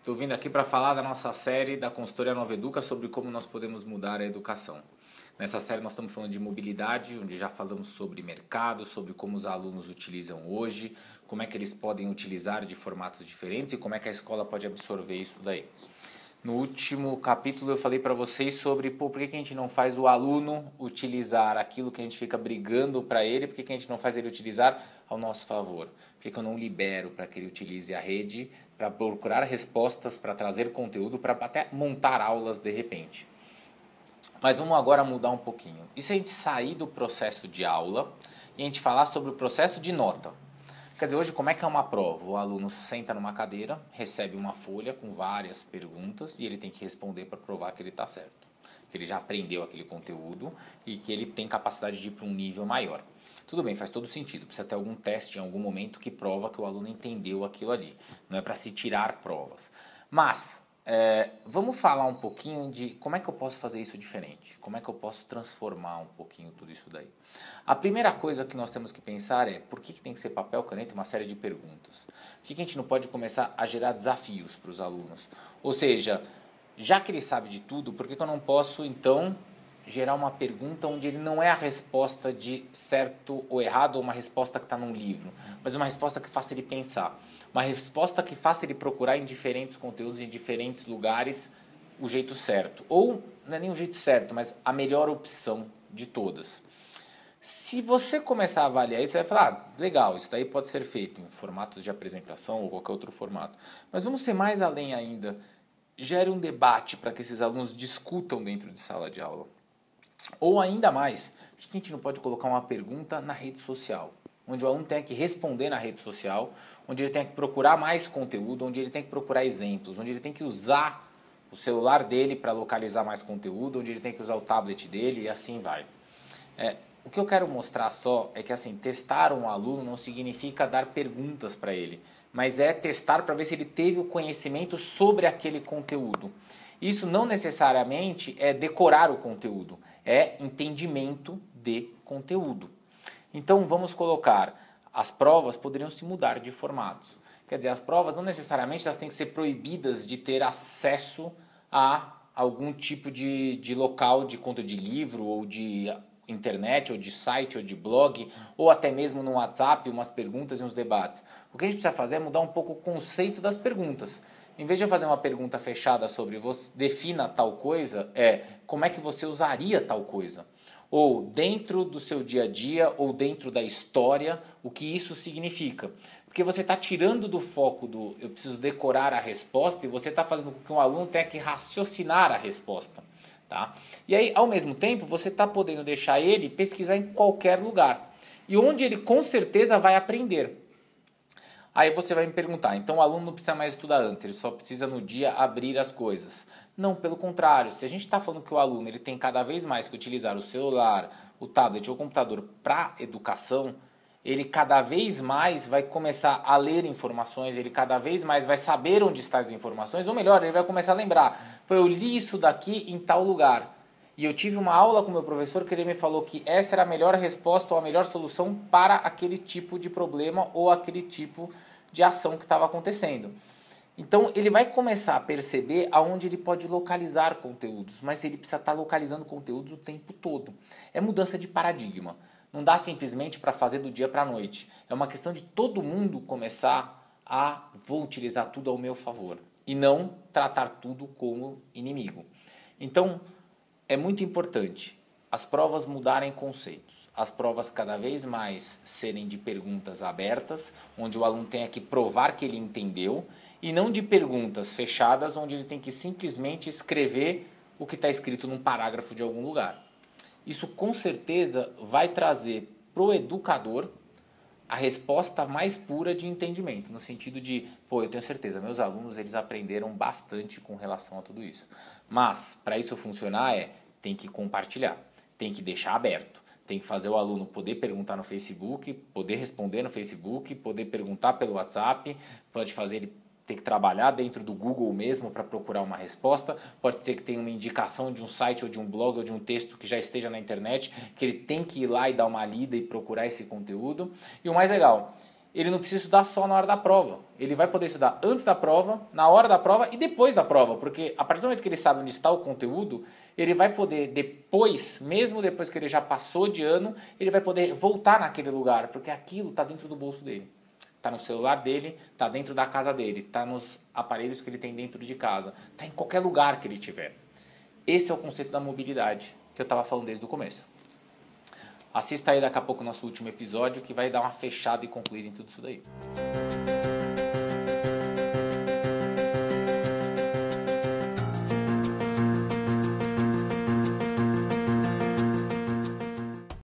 Estou vindo aqui para falar da nossa série da consultoria Nova Educa sobre como nós podemos mudar a educação. Nessa série nós estamos falando de mobilidade, onde já falamos sobre mercado, sobre como os alunos utilizam hoje, como é que eles podem utilizar de formatos diferentes e como é que a escola pode absorver isso daí. No último capítulo eu falei para vocês sobre por que a gente não faz o aluno utilizar aquilo que a gente fica brigando para ele, por que a gente não faz ele utilizar ao nosso favor. Por que eu não libero para que ele utilize a rede para procurar respostas, para trazer conteúdo, para até montar aulas de repente. Mas vamos agora mudar um pouquinho. E se a gente sair do processo de aula e a gente falar sobre o processo de nota? Quer dizer, hoje como é que é uma prova? O aluno senta numa cadeira, recebe uma folha com várias perguntas e ele tem que responder para provar que ele está certo. Que ele já aprendeu aquele conteúdo e que ele tem capacidade de ir para um nível maior. Tudo bem, faz todo sentido. Precisa ter algum teste em algum momento que prova que o aluno entendeu aquilo ali. Não é para se tirar provas. Mas vamos falar um pouquinho de como é que eu posso fazer isso diferente. Como é que eu posso transformar um pouquinho tudo isso daí. A primeira coisa que nós temos que pensar é por que tem que ser papel, caneta e uma série de perguntas. Por que a gente não pode começar a gerar desafios para os alunos? Ou seja, já que ele sabe de tudo, por que eu não posso então gerar uma pergunta onde ele não é a resposta de certo ou errado ou uma resposta que está num livro, mas uma resposta que faça ele pensar. Uma resposta que faça ele procurar em diferentes conteúdos, em diferentes lugares, o jeito certo. Ou, não é nem o jeito certo, mas a melhor opção de todas. Se você começar a avaliar isso, você vai falar, legal, isso daí pode ser feito em formatos de apresentação ou qualquer outro formato. Mas vamos ser mais além ainda. Gere um debate para que esses alunos discutam dentro de sala de aula. Ou ainda mais, por que a gente não pode colocar uma pergunta na rede social? Onde o aluno tem que responder na rede social, onde ele tem que procurar mais conteúdo, onde ele tem que procurar exemplos, onde ele tem que usar o celular dele para localizar mais conteúdo, onde ele tem que usar o tablet dele e assim vai. O que eu quero mostrar só é que assim, testar um aluno não significa dar perguntas para ele, mas é testar para ver se ele teve o conhecimento sobre aquele conteúdo. Isso não necessariamente é decorar o conteúdo, é entendimento de conteúdo. Então vamos colocar, as provas poderiam se mudar de formatos. Quer dizer, as provas não necessariamente elas têm que ser proibidas de ter acesso a algum tipo de local de conta de livro ou de internet, ou de site, ou de blog, ou até mesmo no WhatsApp, umas perguntas e uns debates. O que a gente precisa fazer é mudar um pouco o conceito das perguntas. Em vez de eu fazer uma pergunta fechada sobre você defina tal coisa, como é que você usaria tal coisa? Ou dentro do seu dia a dia, ou dentro da história, o que isso significa. Porque você está tirando do foco do eu preciso decorar a resposta e você está fazendo com que um aluno tenha que raciocinar a resposta. Tá? E aí, ao mesmo tempo, você está podendo deixar ele pesquisar em qualquer lugar. E onde ele com certeza vai aprender. Aí você vai me perguntar, então o aluno não precisa mais estudar antes, ele só precisa no dia abrir as coisas. Não, pelo contrário, se a gente está falando que o aluno ele tem cada vez mais que utilizar o celular, o tablet ou o computador para educação, ele cada vez mais vai começar a ler informações, ele cada vez mais vai saber onde estão as informações, ou melhor, ele vai começar a lembrar, pô, eu li isso daqui em tal lugar. E eu tive uma aula com o meu professor que ele me falou que essa era a melhor resposta ou a melhor solução para aquele tipo de problema ou aquele tipo de ação que estava acontecendo. Então ele vai começar a perceber aonde ele pode localizar conteúdos, mas ele precisa estar localizando conteúdos o tempo todo. É mudança de paradigma. Não dá simplesmente para fazer do dia para a noite. É uma questão de todo mundo começar a vou utilizar tudo ao meu favor e não tratar tudo como inimigo. Então é muito importante as provas mudarem conceitos, as provas cada vez mais serem de perguntas abertas, onde o aluno tenha que provar que ele entendeu, e não de perguntas fechadas, onde ele tem que simplesmente escrever o que está escrito num parágrafo de algum lugar. Isso com certeza vai trazer para o educador a resposta mais pura de entendimento, no sentido de, pô, eu tenho certeza, meus alunos eles aprenderam bastante com relação a tudo isso. Mas, para isso funcionar tem que compartilhar, tem que deixar aberto, tem que fazer o aluno poder perguntar no Facebook, poder responder no Facebook, poder perguntar pelo WhatsApp, pode fazer ele ter que trabalhar dentro do Google mesmo para procurar uma resposta, pode ser que tenha uma indicação de um site ou de um blog ou de um texto que já esteja na internet, que ele tem que ir lá e dar uma lida e procurar esse conteúdo. E o mais legal, ele não precisa estudar só na hora da prova. Ele vai poder estudar antes da prova, na hora da prova e depois da prova. Porque a partir do momento que ele sabe onde está o conteúdo, ele vai poder depois, mesmo depois que ele já passou de ano, ele vai poder voltar naquele lugar. Porque aquilo está dentro do bolso dele. Está no celular dele, está dentro da casa dele, está nos aparelhos que ele tem dentro de casa. Está em qualquer lugar que ele tiver. Esse é o conceito da mobilidade que eu estava falando desde o começo. Assista aí daqui a pouco o nosso último episódio que vai dar uma fechada e concluída em tudo isso daí.